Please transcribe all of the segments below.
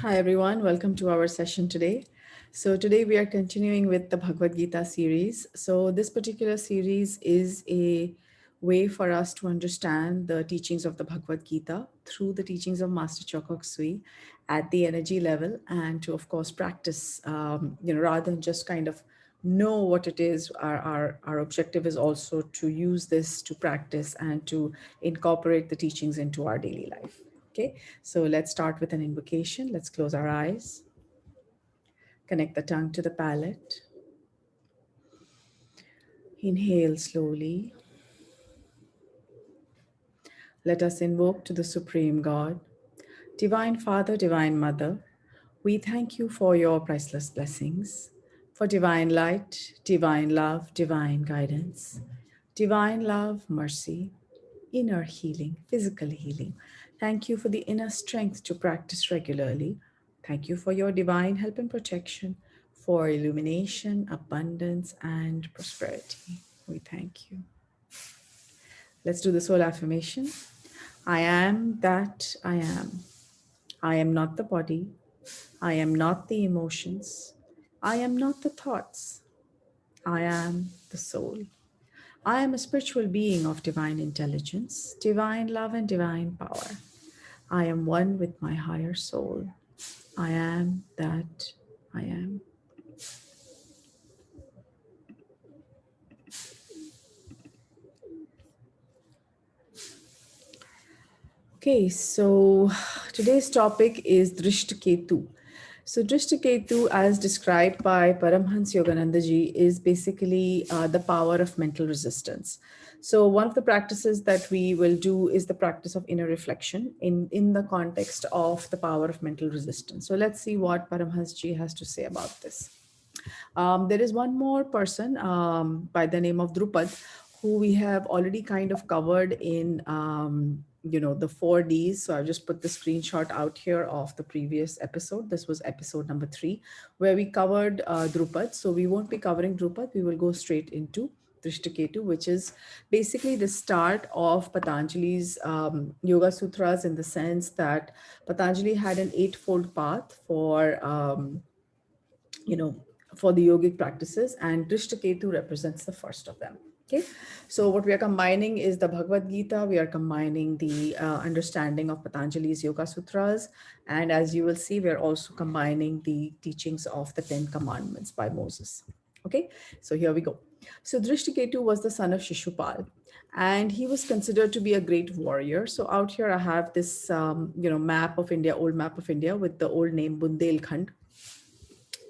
Hi everyone, welcome to our session today. So today we are continuing with the Bhagwad Gita series. So this particular series is a way for us to understand the teachings of the Bhagwad Gita through the teachings of Master Choka Sui at the energy level, and to of course practice, rather than just kind of know what it is. Our objective is also to use this to practice and to incorporate the teachings into our daily life. Okay, so let's start with an invocation. Let's close our eyes, connect the tongue to the palate. Inhale slowly. Let us invoke to the Supreme God. Divine Father, Divine Mother, we thank you for your priceless blessings, for divine light, divine love, divine guidance, divine love, mercy, inner healing, physical healing. Thank you for the inner strength to practice regularly. Thank you for your divine help and protection, for illumination, abundance, and prosperity. We thank you. Let's do the soul affirmation. I am that I am. I am not the body. I am not the emotions. I am not the thoughts. I am the soul. I am a spiritual being of divine intelligence, divine love, and divine power. I am one with my higher soul. I am that I am. Okay, so today's topic is Dhristaketu. So Dhristaketu, as described by Paramhans Yogananda ji, is basically the power of mental resistance. So one of the practices that we will do is the practice of inner reflection in the context of the power of mental resistance. So let's see what Paramhans ji has to say about this. There is one more person by the name of Drupad, who we have already kind of covered in the 4Ds. So I've just put the screenshot out here of the previous episode. This was episode number 3, where we covered Drupad. So we won't be covering Drupad. We will go straight into Dhristaketu, which is basically the start of Patanjali's Yoga Sutras, in the sense that Patanjali had an eightfold path you know, for the yogic practices, and Dhristaketu represents the first of them. Okay, so what we are combining is the Bhagwad Gita, we are combining the understanding of Patanjali's Yoga Sutras, and as you will see, we are also combining the teachings of the 10 Commandments by Moses. Okay, so here we go. So Dhristaketu was the son of Shishupal, and he was considered to be a great warrior. So out here I have this map of India, old map of India with the old name Bundelkhand.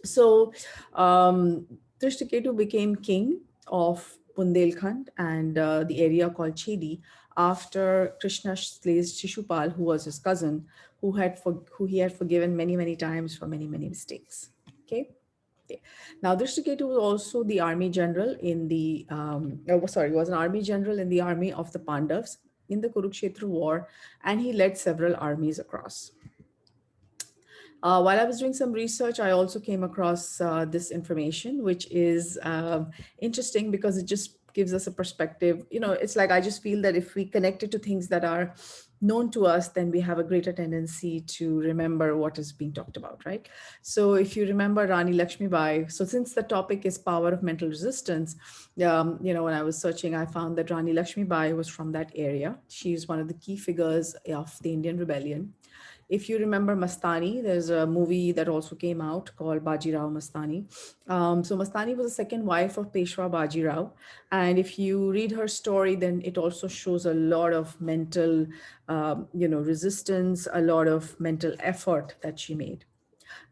So Dhristaketu became king of Bundelkhand and the area called Chedi after Krishna slays Shishupal, who was his cousin, who he had forgiven many times for many mistakes. Okay. Okay. Now, Dhristaketu was also the army general in the, was an army general in the army of the Pandavas in the Kurukshetra war, and he led several armies across. While I was doing some research, I also came across this information, which is interesting because it just gives us a perspective. It's like I just feel that if we connect it to things that are known to us, then we have a greater tendency to remember what is being talked about, right? So if you remember Rani Lakshmibai, so since the topic is power of mental resistance, when I was searching, I found that Rani Lakshmibai was from that area. She's one of the key figures of the Indian rebellion. If you remember Mastani, there's a movie that also came out called Bajirao Mastani. So Mastani was the second wife of Peshwa Bajirao. And if you read her story, then it also shows a lot of mental, resistance, a lot of mental effort that she made.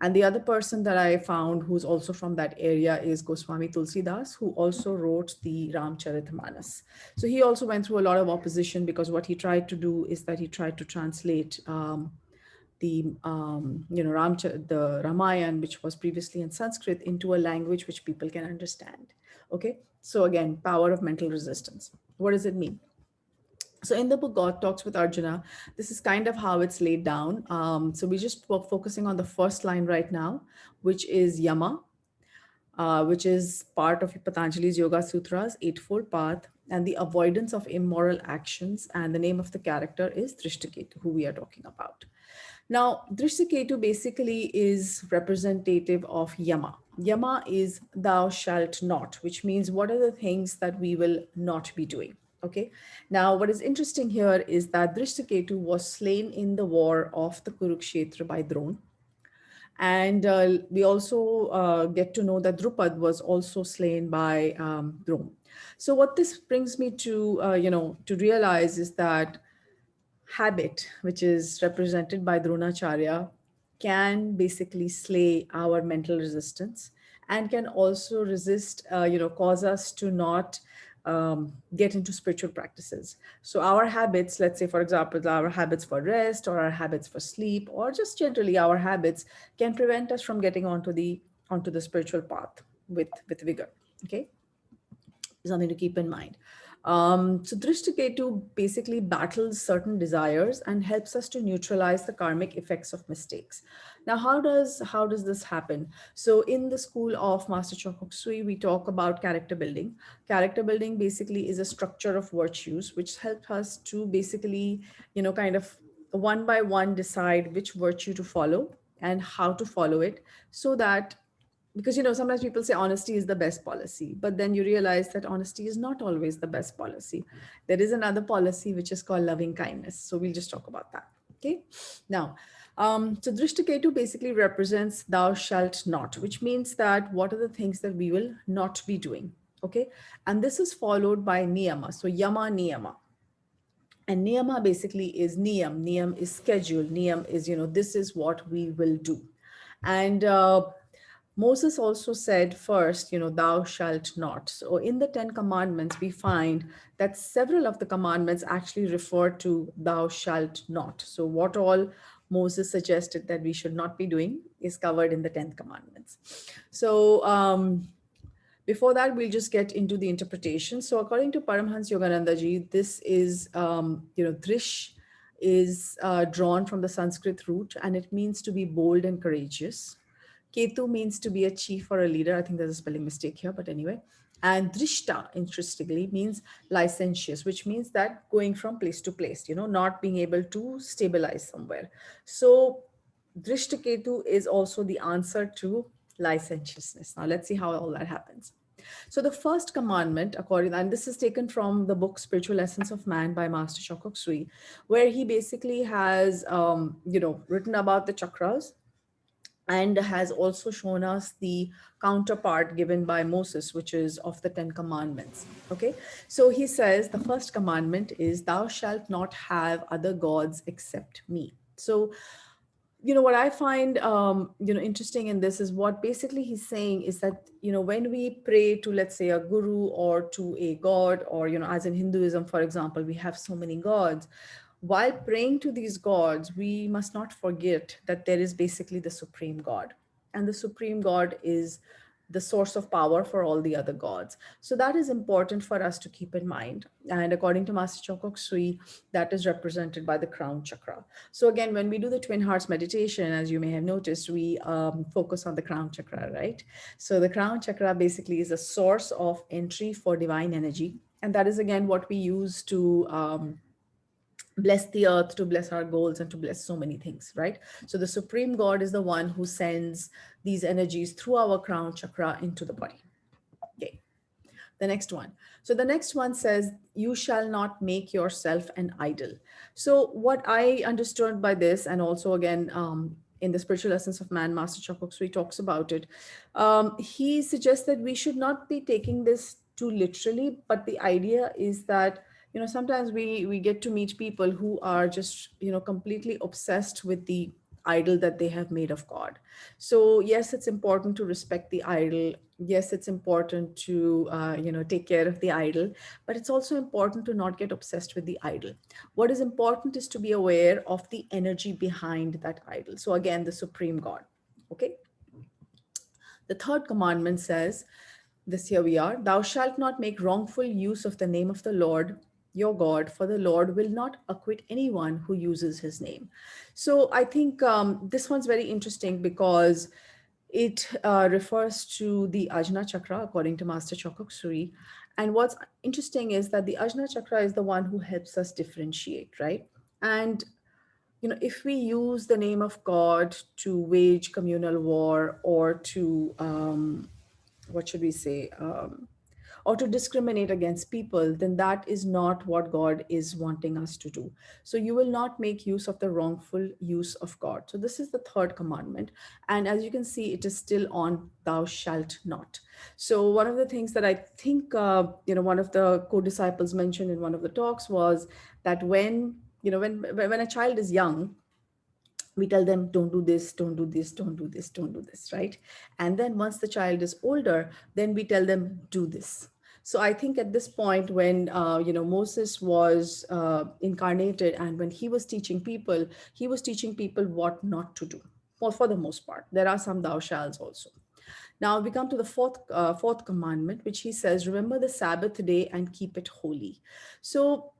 And the other person that I found who's also from that area is Goswami Tulsidas, who also wrote the Ramcharitmanas. So he also went through a lot of opposition, because what he tried to do is that he tried to translate the the Ramayana, which was previously in Sanskrit, into a language which people can understand. Okay, so again, power of mental resistance. What does it mean? So in the book God Talks with Arjuna, this is kind of how it's laid down. So we're just focusing on the first line right now, which is Yama, which is part of Patanjali's Yoga Sutras, Eightfold Path, and the avoidance of immoral actions. And the name of the character is Dhristaketu, who we are talking about. Now, Dhristaketu basically is representative of Yama. Yama is thou shalt not, which means what are the things that we will not be doing. Okay. Now, what is interesting here is that Dhristaketu was slain in the war of the Kurukshetra by Drona. And we also get to know that Drupad was also slain by Drona. So what this brings me to, to realize is that habit, which is represented by Dronacharya, can basically slay our mental resistance and can also resist, cause us to not get into spiritual practices. So our habits, let's say, for example, our habits for rest or our habits for sleep, or just generally our habits can prevent us from getting onto the spiritual path with vigor. Okay, something to keep in mind. So Drishtaketu basically battles certain desires and helps us to neutralize the karmic effects of mistakes. Now, how does this happen? So in the school of Master Chokhok Sui, we talk about character building. Character building basically is a structure of virtues which help us to basically, kind of one by one decide which virtue to follow and how to follow it, so that, because sometimes people say honesty is the best policy, but then you realize that honesty is not always the best policy. There is another policy which is called loving kindness, so we'll just talk about that. Okay. Now, so Drishtaketu basically represents thou shalt not, which means that what are the things that we will not be doing. Okay. And this is followed by niyama, so yama niyama. And niyama basically is niyam is schedule, niyam is, this is what we will do. And Moses also said first, thou shalt not. So in the Ten Commandments, we find that several of the commandments actually refer to thou shalt not. So what all Moses suggested that we should not be doing is covered in the Tenth Commandments. So before that, we'll just get into the interpretation. So according to Paramhans Yogananda ji, this is, Drish is drawn from the Sanskrit root, and it means to be bold and courageous. Ketu means to be a chief or a leader. I think there's a spelling mistake here, but anyway. And Drishta, interestingly, means licentious, which means that going from place to place, not being able to stabilize somewhere. So Drishtaketu is also the answer to licentiousness. Now let's see how all that happens. So the first commandment, according, and this is taken from the book Spiritual Essence of Man by Master Chokhok Sui, where he basically has, written about the chakras and has also shown us the counterpart given by Moses, which is of the Ten Commandments. Okay, so he says the first commandment is, thou shalt not have other gods except me. So what I find interesting in this is what basically he's saying is that when we pray to, let's say, a guru or to a god, or as in Hinduism, for example, we have so many gods. While praying to these gods, we must not forget that there is basically the supreme god, and the supreme god is the source of power for all the other gods. So that is important for us to keep in mind. And according to Master Chokhok Sui, that is represented by the crown chakra. So again, when we do the twin hearts meditation, as you may have noticed, we focus on the crown chakra, right? So the crown chakra basically is a source of entry for divine energy. And that is again what we use to bless the earth, to bless our goals, and to bless so many things, right? So the supreme god is the one who sends these energies through our crown chakra into the body. Okay, the next one. So the next one says, you shall not make yourself an idol. So what I understood by this, and also again in the Spiritual Essence of Man, Master Chokhok Sui talks about it. He suggests that we should not be taking this too literally, but the idea is that sometimes we get to meet people who are just completely obsessed with the idol that they have made of God. So yes, it's important to respect the idol. Yes, it's important to take care of the idol, but it's also important to not get obsessed with the idol. What is important is to be aware of the energy behind that idol. So again, the supreme God. Okay. The third commandment says, this here we are, thou shalt not make wrongful use of the name of the Lord your God, for the Lord will not acquit anyone who uses his name. So I think this one's very interesting because it refers to the Ajna Chakra, according to Master Chokhok Suri. And what's interesting is that the Ajna Chakra is the one who helps us differentiate, right? And if we use the name of God to wage communal war, or to, what should we say, or to discriminate against people, then that is not what God is wanting us to do. So you will not make use of the wrongful use of God. So this is the third commandment. And as you can see, it is still on thou shalt not. So one of the things that I think, one of the co-disciples mentioned in one of the talks was that when a child is young, we tell them, don't do this, don't do this, don't do this, don't do this, right? And then once the child is older, then we tell them, do this. So I think at this point, when Moses was incarnated, and when he was teaching people what not to do. For the most part, there are some thou shalls also. Now we come to the fourth commandment, which he says, remember the Sabbath day and keep it holy. So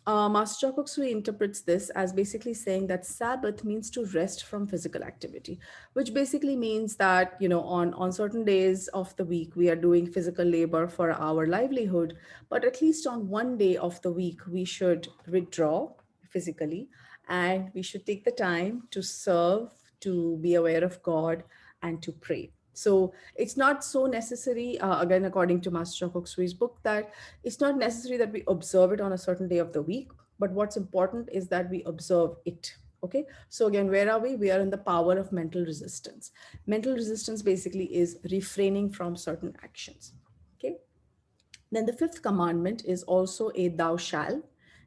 Master Chokoksui interprets this as basically saying that Sabbath means to rest from physical activity, which basically means that, on certain days of the week, we are doing physical labor for our livelihood, but at least on one day of the week, we should withdraw physically, and we should take the time to serve, to be aware of God, and to pray. So it's not so necessary, again, according to Master Chokoksui's book, that it's not necessary that we observe it on a certain day of the week, but what's important is that we observe it. Okay. So again, where are we? We are in the power of mental resistance. Mental resistance basically is refraining from certain actions. Okay. Then the fifth commandment is also a thou shall.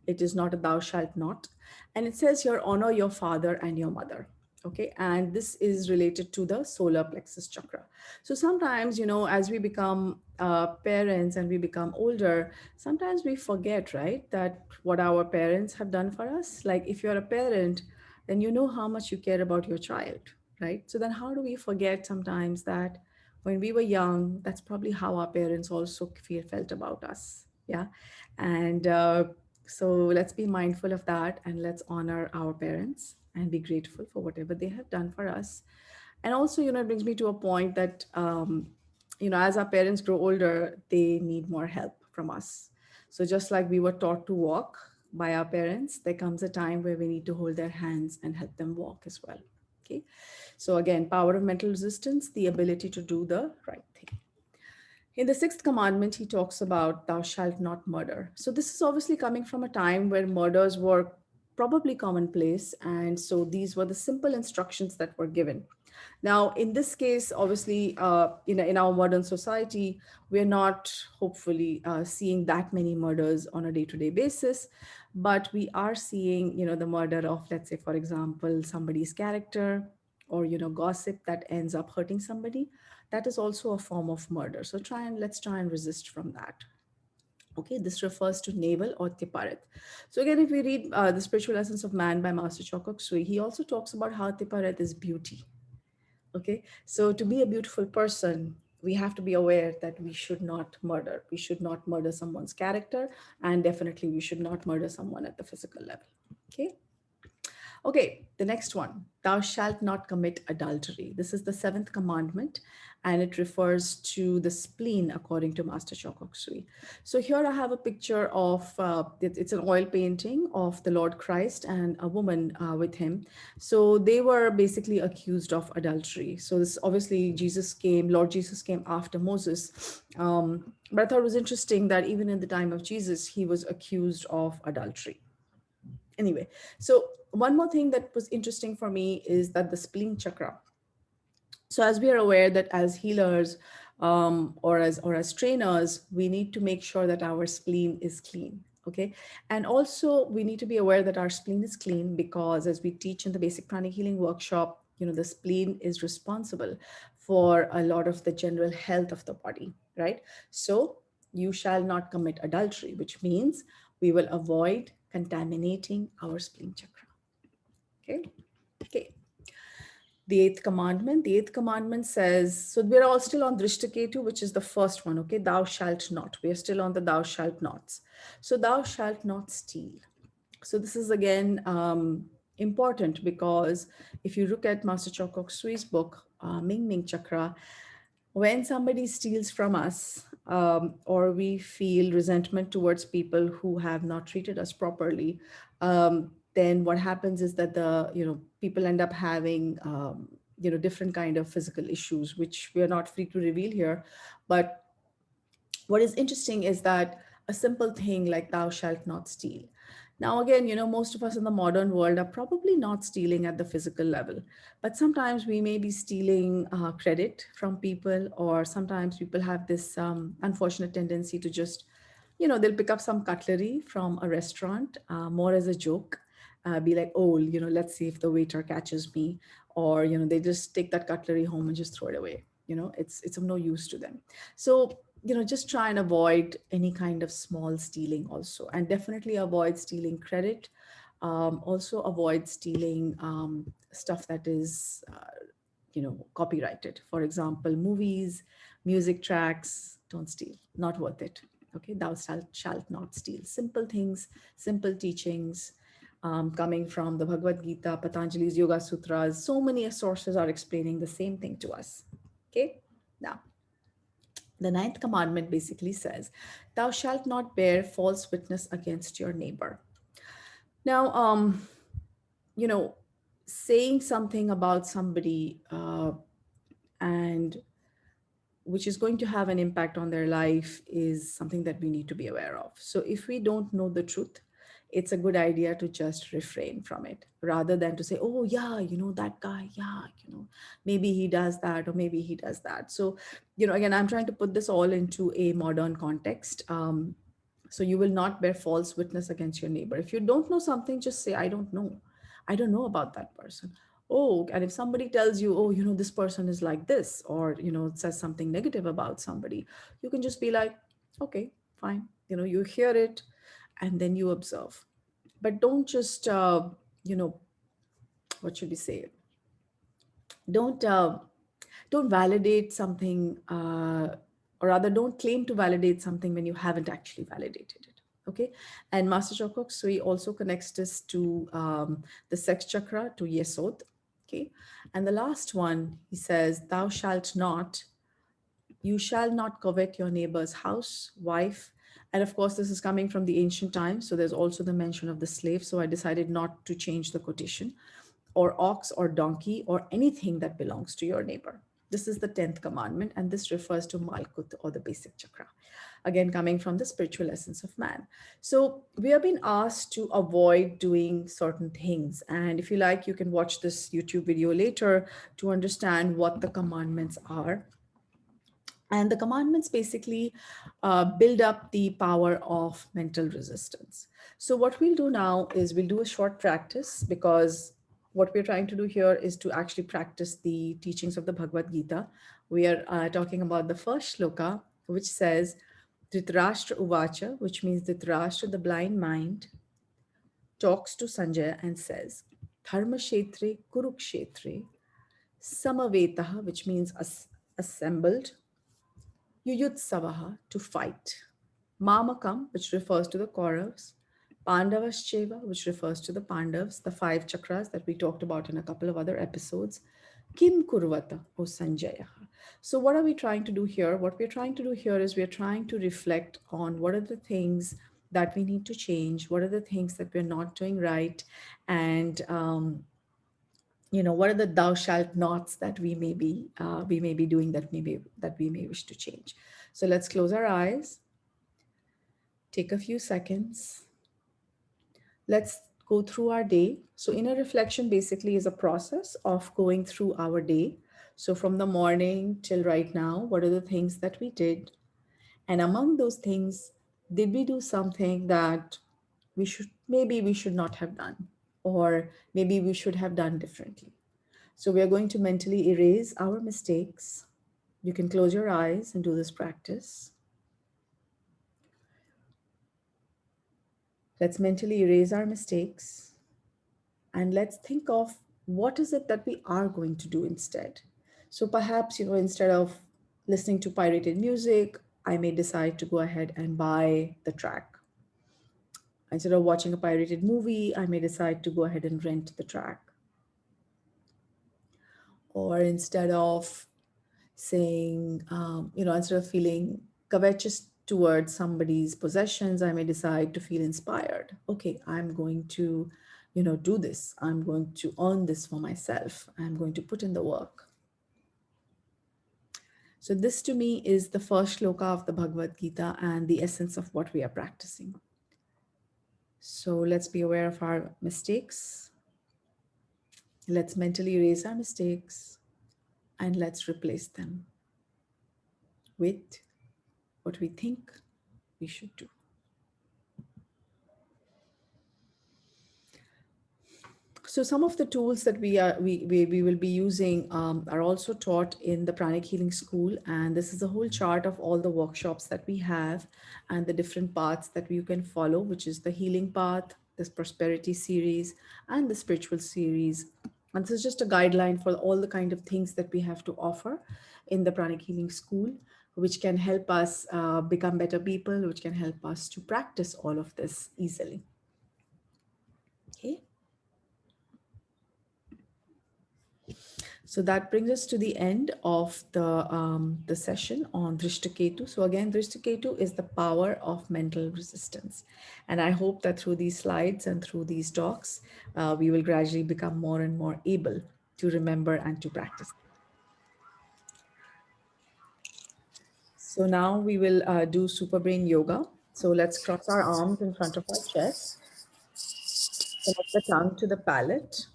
It is not a thou shalt not. And it says here, honor your father and your mother. Okay. And this is related to the solar plexus chakra. So sometimes, as we become parents and we become older, sometimes we forget, right, that what our parents have done for us. Like if you're a parent, then you know how much you care about your child, right? So then how do we forget sometimes that when we were young, that's probably how our parents also felt about us. Yeah. And so let's be mindful of that, and let's honor our parents and be grateful for whatever they have done for us. And also, it brings me to a point that, as our parents grow older, they need more help from us. So just like we were taught to walk by our parents, there comes a time where we need to hold their hands and help them walk as well. Okay. So again, power of mental resistance, the ability to do the right thing. In the sixth commandment, he talks about thou shalt not murder. So this is obviously coming from a time where murders were probably commonplace. And so these were the simple instructions that were given. Now, in this case, obviously, in our modern society, we're not hopefully seeing that many murders on a day-to-day basis, but we are seeing, the murder of, let's say, for example, somebody's character, or, gossip that ends up hurting somebody. That is also a form of murder. So let's try and resist from that. Okay, this refers to navel or tiparit. So again, if we read The Spiritual Essence of Man by Master Choka Sui, he also talks about how tiparit is beauty. Okay, so to be a beautiful person, we have to be aware that we should not murder. We should not murder someone's character, and definitely we should not murder someone at the physical level. Okay. Okay, the next one, thou shalt not commit adultery. This is the seventh commandment, and it refers to the spleen according to Master Chokoksui. So here I have a picture of, it's an oil painting of the Lord Christ and a woman with him. So they were basically accused of adultery. So this obviously Lord Jesus came after Moses. But I thought it was interesting that even in the time of Jesus, he was accused of adultery. Anyway, so one more thing that was interesting for me is that the spleen chakra. So as we are aware that as healers, or as trainers, we need to make sure that our spleen is clean. Okay. And also we need to be aware that our spleen is clean, because as we teach in the basic pranic healing workshop, the spleen is responsible for a lot of the general health of the body, right? So you shall not commit adultery, which means we will avoid contaminating our spleen chakra. Okay. Okay. The eighth commandment. The eighth commandment says, so we're all still on Dhristaketu, which is the first one. Okay. Thou shalt not. We're still on the thou shalt nots. So thou shalt not steal. So this is again important, because if you look at Master Chokok Sui's book, Ming Ming Chakra, when somebody steals from us, or we feel resentment towards people who have not treated us properly, then what happens is that people end up having different kind of physical issues, which we are not free to reveal here. But what is interesting is that a simple thing like thou shalt not steal. Now, again, most of us in the modern world are probably not stealing at the physical level, but sometimes we may be stealing credit from people, or sometimes people have this unfortunate tendency to just, they'll pick up some cutlery from a restaurant more as a joke, be like, oh, let's see if the waiter catches me, or, they just take that cutlery home and just throw it away. It's of no use to them. So, just try and avoid any kind of small stealing also, and definitely avoid stealing credit. Also avoid stealing stuff that is copyrighted. For example, movies, music tracks, don't steal, not worth it. Okay, thou shalt not steal. Simple things, simple teachings, coming from the Bhagwad Gita, Patanjali's Yoga Sutras. So many sources are explaining the same thing to us. Okay, now the ninth commandment basically says, thou shalt not bear false witness against your neighbor. Now, you know, saying something about somebody and which is going to have an impact on their life is something that we need to be aware of. So if we don't know the truth, it's a good idea to just refrain from it rather than to say, oh, yeah, that guy, yeah, maybe he does that or maybe he does that. So, again, I'm trying to put this all into a modern context. So you will not bear false witness against your neighbor. If you don't know something, just say, I don't know. I don't know about that person. Oh, and if somebody tells you, oh, this person is like this, or, says something negative about somebody, you can just be like, okay, fine. You hear it and then you observe. But don't just, you know, what should we say? Don't don't validate something, or rather, don't claim to validate something when you haven't actually validated it. Okay, and Master Choco Sui also connects this to the sex chakra, to Yesod. Okay, and the last one, he says, "Thou shalt not, you shall not covet your neighbor's house, wife." And of course, this is coming from the ancient times. So there's also the mention of the slave. So I decided not to change the quotation, or ox or donkey or anything that belongs to your neighbor. This is the 10th commandment, and this refers to Malkut, or the basic chakra. Again, coming from the spiritual essence of man. So we have been asked to avoid doing certain things. And if you like, you can watch this YouTube video later to understand what the commandments are. And the commandments basically build up the power of mental resistance. So, what we'll do now is we'll do a short practice, because what we're trying to do here is to actually practice the teachings of the Bhagavad Gita. We are talking about the first shloka, which says, Dhritarashtra Uvacha, which means Dhritarashtra, the blind mind, talks to Sanjaya and says, Dharma Kshetre Kurukshetre Samavetaha, which means assembled, Yuyutsavaha, to fight. Mamakam, which refers to the Kauravas. Pandavascheva, which refers to the Pandavas, the five chakras that we talked about in a couple of other episodes. Kim Kurvata, O Sanjaya. So, what are we trying to do here? What we're trying to do here is we're trying to reflect on what are the things that we need to change, what are the things that we're not doing right, and what are the thou shalt nots that we may be doing, that we may wish to change. So let's close our eyes, take a few seconds. Let's go through our day. So inner reflection basically is a process of going through our day. So from the morning till right now, what are the things that we did? And among those things, did we do something that we should not have done, or maybe we should have done differently? So we are going to mentally erase our mistakes. You can close your eyes and do this practice. Let's mentally erase our mistakes, and let's think of what is it that we are going to do instead. So perhaps, instead of listening to pirated music, I may decide to go ahead and buy the track. Instead of watching a pirated movie, I may decide to go ahead and rent the track. Or instead of saying, instead of feeling covetous towards somebody's possessions, I may decide to feel inspired. Okay, I'm going to do this. I'm going to earn this for myself. I'm going to put in the work. So this to me is the first shloka of the Bhagavad Gita and the essence of what we are practicing. So let's be aware of our mistakes. Let's mentally erase our mistakes and let's replace them with what we think we should do. So some of the tools that we will be using are also taught in the Pranic Healing School, and this is a whole chart of all the workshops that we have and the different paths that you can follow, which is the healing path, this prosperity series, and the spiritual series. And this is just a guideline for all the kind of things that we have to offer in the Pranic Healing School, which can help us become better people, which can help us to practice all of this easily. Okay. So that brings us to the end of the session on Dhristaketu. So again, Dhristaketu is the power of mental resistance. And I hope that through these slides and through these talks, we will gradually become more and more able to remember and to practice. So now we will do super brain yoga. So let's cross our arms in front of our chest. Connect the tongue to the palate.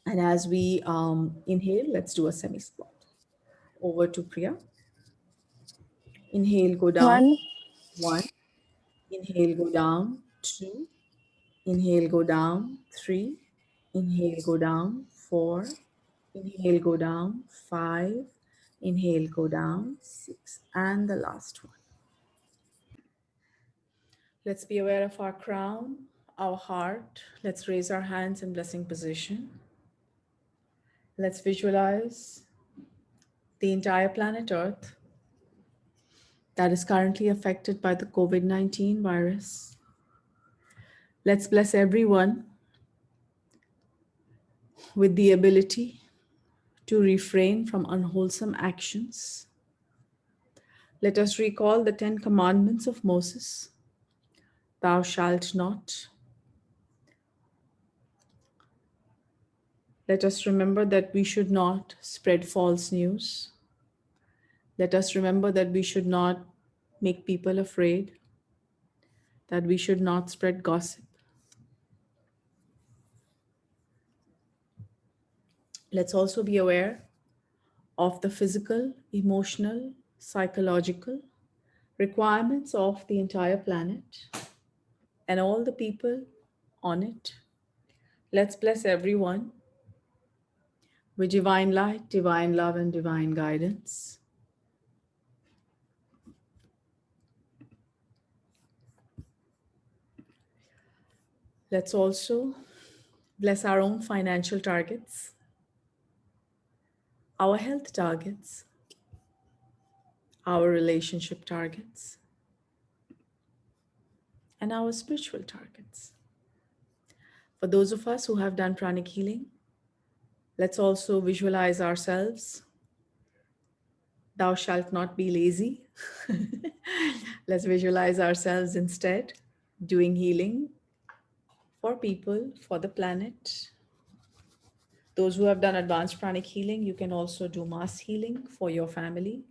And as we inhale, let's do a semi-squat. Over to Priya. Inhale, go down. 1, 1. Inhale, go down. 2. Inhale, go down. 3. Inhale, go down. 4. Inhale, go down. 5. Inhale, go down. 6. And the last one. Let's be aware of our crown, our heart. Let's raise our hands in blessing position. Let's visualize the entire planet Earth that is currently affected by the COVID-19 virus. Let's bless everyone with the ability to refrain from unwholesome actions. Let us recall the 10 Commandments of Moses. Thou shalt not. Let us remember that we should not spread false news. Let us remember that we should not make people afraid, that we should not spread gossip. Let's also be aware of the physical, emotional, psychological requirements of the entire planet and all the people on it. Let's bless everyone with divine light, divine love, and divine guidance. Let's also bless our own financial targets, our health targets, our relationship targets, and our spiritual targets. For those of us who have done pranic healing, let's also visualize ourselves. Thou shalt not be lazy. Let's visualize ourselves instead doing healing for people, for the planet. Those who have done advanced pranic healing, you can also do mass healing for your family.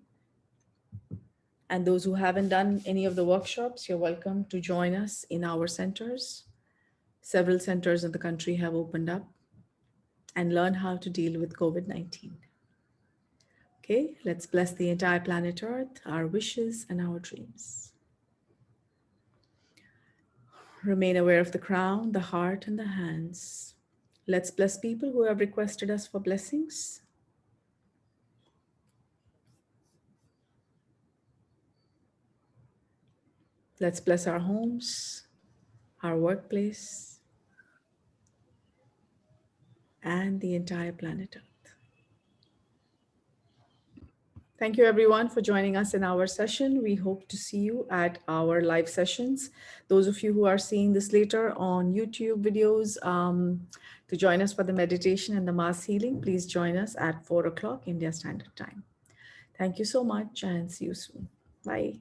And those who haven't done any of the workshops, you're welcome to join us in our centers. Several centers in the country have opened up, and learn how to deal with COVID-19. Okay, let's bless the entire planet Earth, our wishes and our dreams. Remain aware of the crown, the heart, and the hands. Let's bless people who have requested us for blessings. Let's bless our homes, our workplace, and the entire planet Earth. Thank you everyone for joining us in our session. We hope to see you at our live sessions. Those of you who are seeing this later on YouTube videos, to join us for the meditation and the mass healing, please join us at 4 o'clock India Standard Time. Thank you so much and see you soon. Bye.